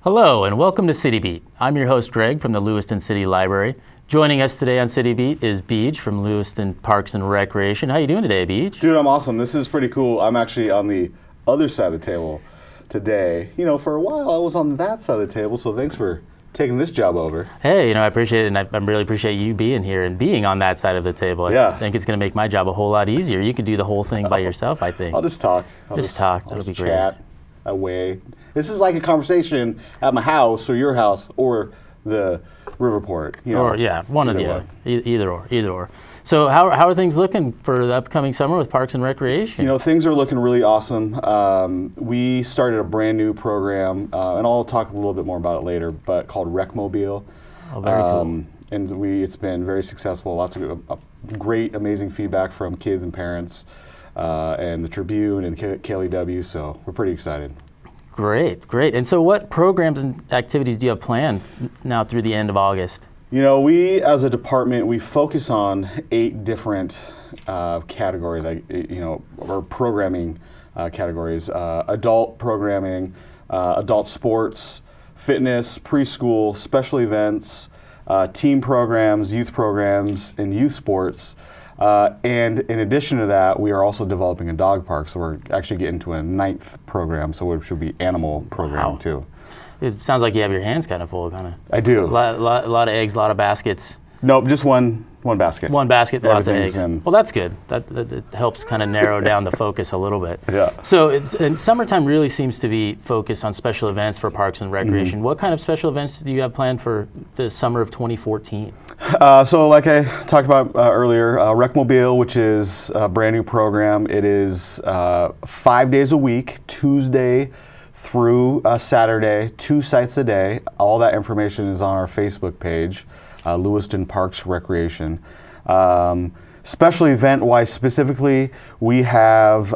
Hello and welcome to City Beat. I'm your host Greg from the Lewiston City Library. Joining us today on City Beat is Beeg from Lewiston Parks and Recreation. How you doing today, Beeg? Dude, I'm awesome. This is pretty cool. I'm actually on the other side of the table today. You know, for a while I was on that side of the table, so thanks for taking this job over. Hey, I appreciate it, and I really appreciate you being here and being on that side of the table. I think it's going to make my job a whole lot easier. You could do the whole thing by yourself, I think. I'll just talk. I'll just talk. That'll be great. Chat away. This is like a conversation at my house or your house or the Riverport. You know, or yeah, one of the other. Either or. So how are things looking for the upcoming summer with Parks and Recreation? You know, things are looking really awesome. We started a brand new program, and I'll talk a little bit more about it later, but called Recmobile. Oh, very cool. And it's been very successful. Lots of great, amazing feedback from kids and parents, and the Tribune and KLEW. So we're pretty excited. Great. And so what programs and activities do you have planned now through the end of August? You know, we as a department, we focus on 8 different categories, or programming categories. Adult programming, adult sports, fitness, preschool, special events, team programs, and youth sports. And in addition to that, we are also developing a dog park, so we're actually getting to a 9th program, so it should be animal program too. It sounds like you have your hands kind of full, I do. A lot of eggs, a lot of baskets. Nope, just one basket. One basket, lots of eggs. Well, that's good. That helps kind of narrow down the focus a little bit. Yeah. So and summertime really seems to be focused on special events for Parks and Recreation. What kind of special events do you have planned for the summer of 2014? So like I talked about earlier, Recmobile, which is a brand new program. It is 5 days a week, Tuesday through Saturday, 2 sites a day. All that information is on our Facebook page, Lewiston Parks Recreation. Special event-wise specifically, we have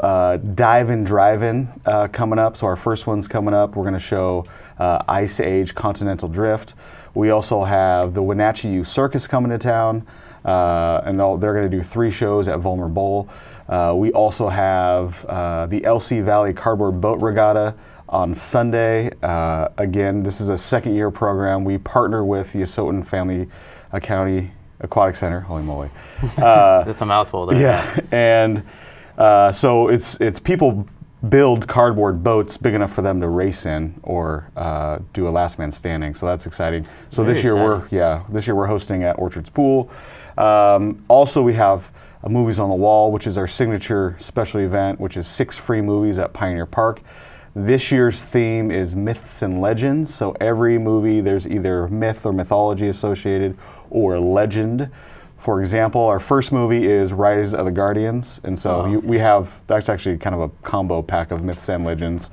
Dive and Drive-In coming up. So our first one's coming up. We're going to show Ice Age Continental Drift. We also have the Wenatchee Youth Circus coming to town, and they're going to do 3 shows at Volmer Bowl. We also have the LC Valley Cardboard Boat Regatta on Sunday. Again, this is a 2nd-year program. We partner with the Asotin Family County Aquatic Center. Holy moly! That's a mouthful there. Yeah, and so it's people build cardboard boats big enough for them to race in or do a last man standing. So that's exciting. So this year we're hosting at Orchard's Pool. Also, we have Movies on the Wall, which is our signature special event, which is 6 free movies at Pioneer Park. This year's theme is myths and legends. So every movie, there's either myth or mythology associated or legend. For example, our first movie is Rise of the Guardians. And so we have, that's actually kind of a combo pack of myths and legends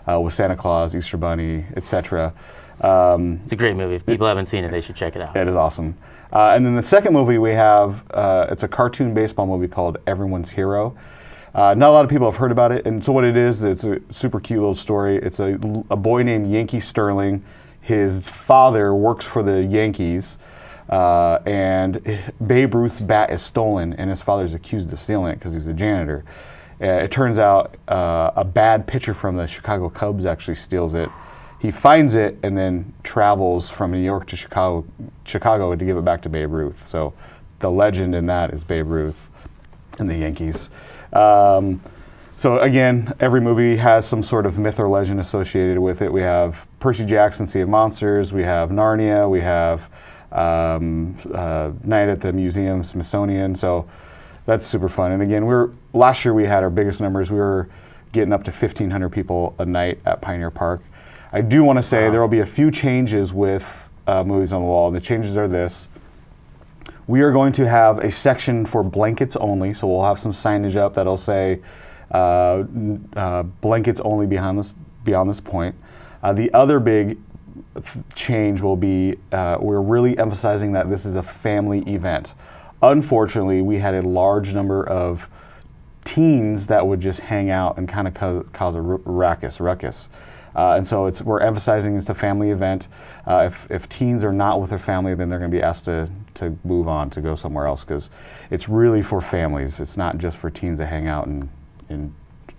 with Santa Claus, Easter Bunny, etc. It's a great movie. If people haven't seen it, they should check it out. It is awesome. And then the second movie we have, it's a cartoon baseball movie called Everyone's Hero. Not a lot of people have heard about it, and so what it is, it's a super cute little story. It's a boy named Yankee Sterling. His father works for the Yankees, and Babe Ruth's bat is stolen, and his father's accused of stealing it because he's a janitor. It turns out a bad pitcher from the Chicago Cubs actually steals it. He finds it and then travels from New York to Chicago to give it back to Babe Ruth. So the legend in that is Babe Ruth and the Yankees. So again, every movie has some sort of myth or legend associated with it. We have Percy Jackson, Sea of Monsters, we have Narnia, we have Night at the Museum, Smithsonian, so that's super fun. And again, last year we had our biggest numbers. We were getting up to 1,500 people a night at Pioneer Park. I do want to say there will be a few changes with Movies on the Wall, and the changes are this. We are going to have a section for blankets only, so we'll have some signage up that'll say blankets only beyond this point. The other big change will be we're really emphasizing that this is a family event. Unfortunately, we had a large number of teens that would just hang out and kind of cause a ruckus. And so we're emphasizing it's a family event. If teens are not with their family, then they're going to be asked to move on, to go somewhere else, because it's really for families. It's not just for teens to hang out and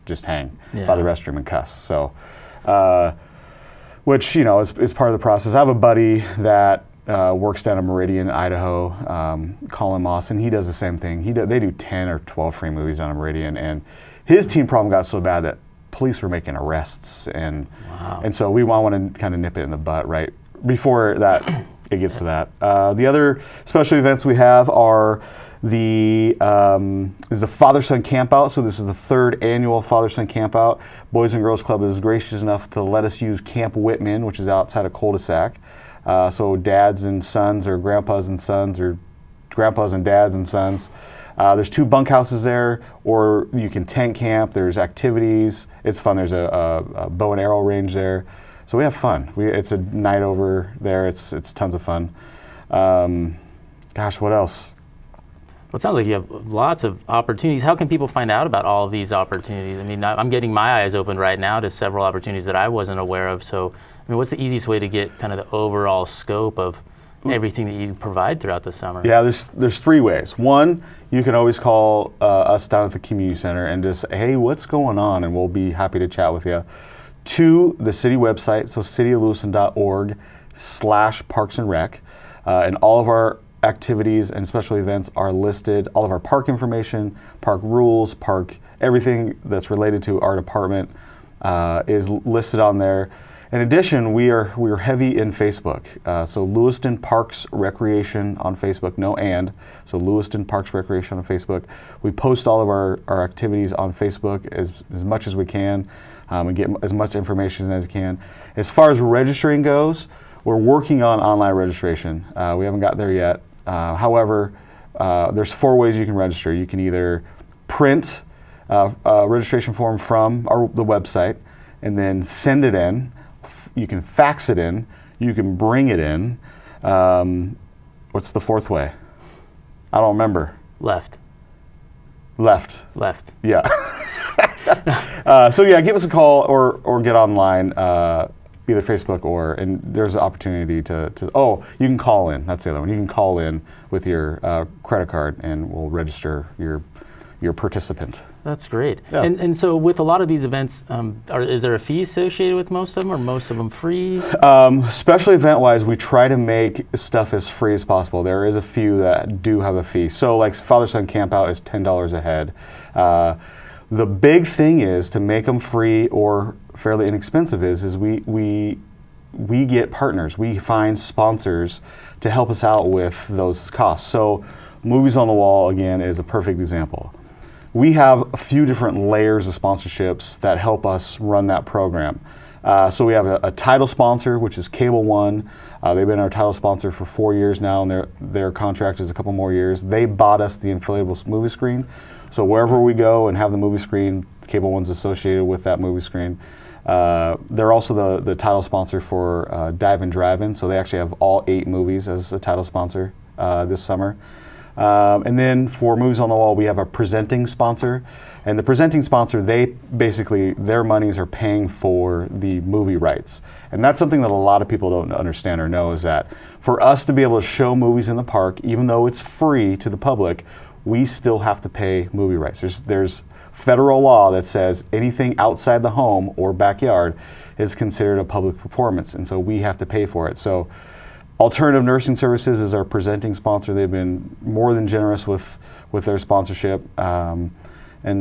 just hang by the restroom and cuss. So which, you know, is part of the process. I have a buddy that works down in Meridian, Idaho, Colin Moss, and he does the same thing. They do 10 or 12 free movies down in Meridian, and his team problem got so bad that police were making arrests, and so we want to kind of nip it in the butt right before that it gets to that. The other special events we have are the Father-Son Campout. So this is the 3rd annual Father-Son Campout. Boys and Girls Club is gracious enough to let us use Camp Whitman, which is outside of Cul-de-sac. So dads and sons, or grandpas and sons, or grandpas and dads and sons. There's 2 bunkhouses there, or you can tent camp. There's activities. It's fun. There's a bow and arrow range there. So we have fun. It's a night over there. It's tons of fun. Gosh, what else? Well, it sounds like you have lots of opportunities. How can people find out about all of these opportunities? I mean, I'm getting my eyes open right now to several opportunities that I wasn't aware of. So, I mean, what's the easiest way to get kind of the overall scope of everything that you provide throughout the summer? Yeah, there's 3 ways. One, you can always call us down at the community center and just say, hey, what's going on? And we'll be happy to chat with you. 2, the city website, so cityoflewiston.org/parks and rec. And all of our activities and special events are listed. All of our park information, park rules, park everything that's related to our department is listed on there. In addition, we are heavy in Facebook. So Lewiston Parks Recreation on Facebook, no and. So Lewiston Parks Recreation on Facebook. We post all of our activities on Facebook as much as we can and get as much information as we can. As far as registering goes, we're working on online registration. We haven't got there yet. However, there's 4 ways you can register. You can either print a registration form from the website and then send it in. You can fax it in. You can bring it in. What's the 4th way? I don't remember. Left. Yeah. So yeah, give us a call or get online, either Facebook and there's an opportunity to you can call in. That's the other one. You can call in with your credit card and we'll register your participant. That's great. Yeah. And so with a lot of these events, is there a fee associated with most of them, or most of them free? Special event-wise, we try to make stuff as free as possible. There is a few that do have a fee. So like Father-Son Campout is $10 a head. The big thing is to make them free or fairly inexpensive is we get partners. We find sponsors to help us out with those costs. So Movies on the Wall, again, is a perfect example. We have a few different layers of sponsorships that help us run that program. So we have a title sponsor, which is Cable One. They've been our title sponsor for 4 years now, and their contract is a couple more years. They bought us the inflatable movie screen. So wherever we go and have the movie screen, Cable One's associated with that movie screen. They're also the title sponsor for Dive and Drive-In, so they actually have all 8 movies as a title sponsor this summer. And then for Movies on the Wall, we have a presenting sponsor. And the presenting sponsor, their monies are paying for the movie rights. And that's something that a lot of people don't understand or know, is that for us to be able to show movies in the park, even though it's free to the public, we still have to pay movie rights. There's federal law that says anything outside the home or backyard is considered a public performance, and so we have to pay for it. So Alternative Nursing Services is our presenting sponsor. They've been more than generous with their sponsorship. And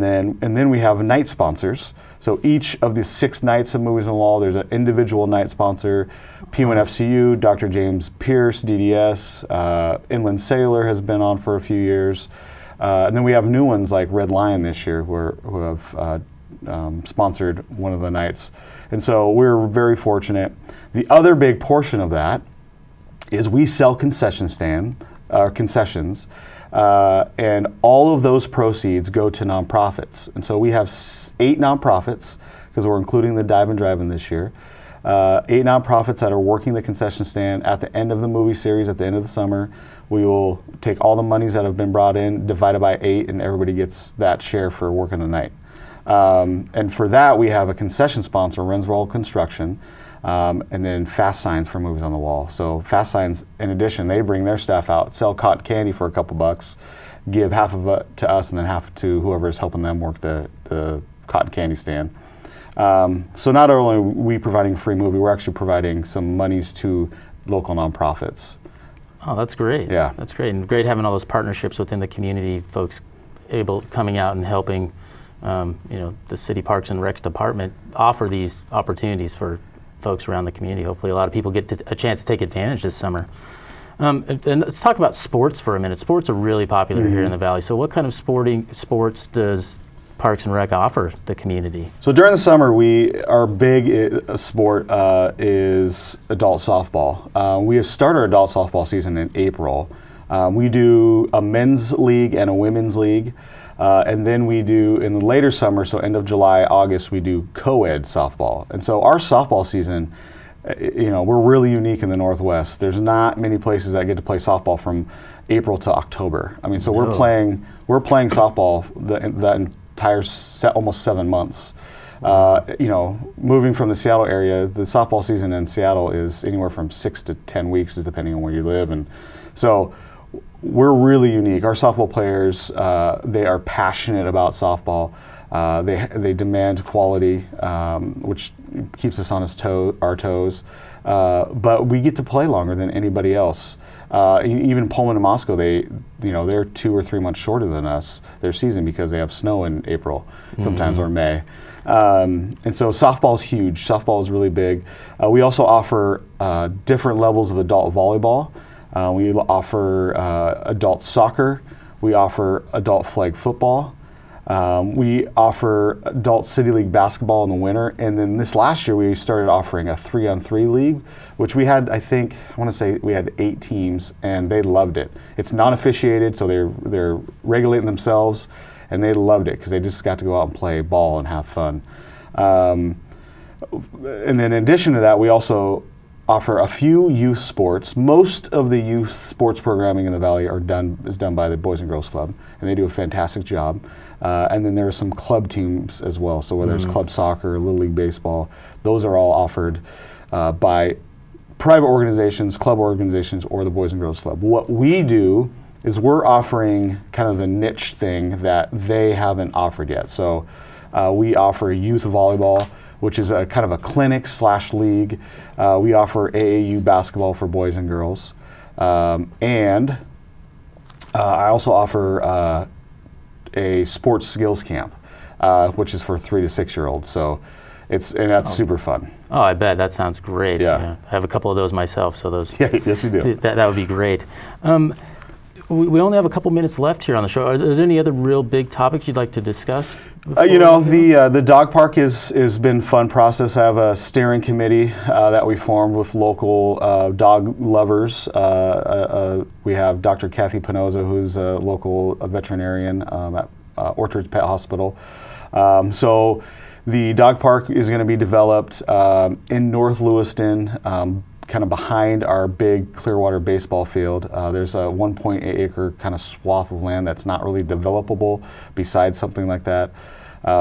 then we have night sponsors. So each of the 6 nights of Movies on the Wall, there's an individual night sponsor. P1FCU, Dr. James Pierce, DDS, Inland Sailor has been on for a few years. And then we have new ones like Red Lion this year who have sponsored one of the nights. And so we're very fortunate. The other big portion of that is we sell concessions, and all of those proceeds go to nonprofits. And so we have 8 nonprofits, because we're including the Dive and Drive-In this year. 8 nonprofits that are working the concession stand. At the end of the movie series, at the end of the summer, we will take all the monies that have been brought in, divide it by 8, and everybody gets that share for working the night. And for that, we have a concession sponsor, Renswell Construction. And then Fast Signs for Movies on the Wall. So Fast Signs, in addition, they bring their staff out, sell cotton candy for a couple bucks, give half of it to us and then half to whoever is helping them work the cotton candy stand. So not only are we providing a free movie, we're actually providing some monies to local nonprofits. Oh, that's great. Yeah. That's great. And great having all those partnerships within the community, folks coming out and helping the City Parks and Recs Department offer these opportunities for folks around the community. Hopefully a lot of people get a chance to take advantage this summer. And let's talk about sports for a minute. Sports are really popular here in the Valley. So what kind of sports does Parks and Rec offer the community? So during the summer, our big sport is adult softball. We start our adult softball season in April. We do a men's league and a women's league. And then we do, in the later summer, so end of July, August, we do co-ed softball. And so our softball season, we're really unique in the Northwest. There's not many places that get to play softball from April to October. I mean, so we're playing softball that entire almost 7 months. Moving from the Seattle area, the softball season in Seattle is anywhere from 6 to 10 weeks, depending on where you live. And so we're really unique. Our softball players, they are passionate about softball. They demand quality, which keeps us on our toes. But we get to play longer than anybody else. Even Pullman and Moscow, they're 2 or 3 months shorter than us, their season, because they have snow in April, sometimes, or May. And so softball is huge. Softball is really big. We also offer different levels of adult volleyball. We offer adult soccer. We offer adult flag football. We offer adult City League basketball in the winter. And then this last year, we started offering a 3-on-3 league, which we had, I want to say we had 8 teams, and they loved it. It's non-officiated, so they're regulating themselves, and they loved it because they just got to go out and play ball and have fun. And then in addition to that, we also offer a few youth sports. Most of the youth sports programming in the Valley is done by the Boys and Girls Club, and they do a fantastic job. And then there are some club teams as well. So whether it's club soccer, Little League baseball, those are all offered by private organizations, club organizations, or the Boys and Girls Club. What we do is we're offering kind of the niche thing that they haven't offered yet. So we offer youth volleyball, which is a kind of a clinic/league. We offer AAU basketball for boys and girls. And I also offer a sports skills camp, which is for 3 to 6-year-olds. So that's super fun. Oh, I bet. That sounds great. Yeah. I have a couple of those myself, so those. Yeah, yes, you do. That would be great. We only have a couple minutes left here on the show. Is there any other real big topics you'd like to discuss? The dog park has been a fun process. I have a steering committee that we formed with local dog lovers. We have Dr. Kathy Penoza, who's a local veterinarian at Orchards Pet Hospital. So the dog park is going to be developed in North Lewiston, kind of behind our big Clearwater baseball field. There's a 1.8-acre kind of swath of land that's not really developable besides something like that.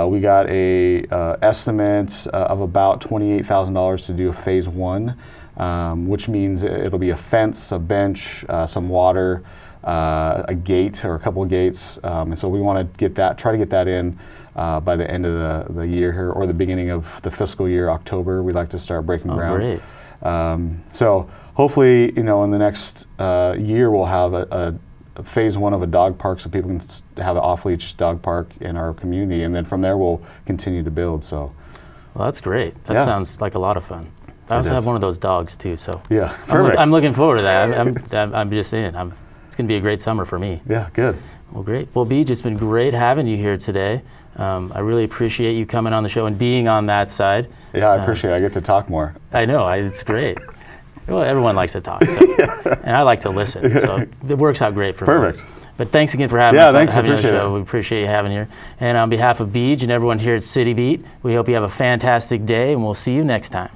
We got a estimate of about $28,000 to do a phase 1, which means it'll be a fence, a bench, some water, a gate or a couple of gates. And so we want to try to get that in by the end of the year here, or the beginning of the fiscal year, October. We'd like to start breaking ground. Great. So hopefully, in the next year, we'll have a phase 1 of a dog park, so people can have an off-leash dog park in our community, and then from there we'll continue to build. So, well, that's great. That sounds like a lot of fun. I also have one of those dogs too, so yeah, perfect. I'm looking forward to that. I'm just saying, it's going to be a great summer for me. Yeah, good. Well, great. Well, Beeg, it's been great having you here today. I really appreciate you coming on the show and being on that side. Yeah, I appreciate it. I get to talk more. I know. It's great. Well, everyone likes to talk, so. And I like to listen, so it works out great for me. Perfect. But thanks again for having us on the show. It. We appreciate you having you here. And on behalf of Beeg and everyone here at City Beat, we hope you have a fantastic day, and we'll see you next time.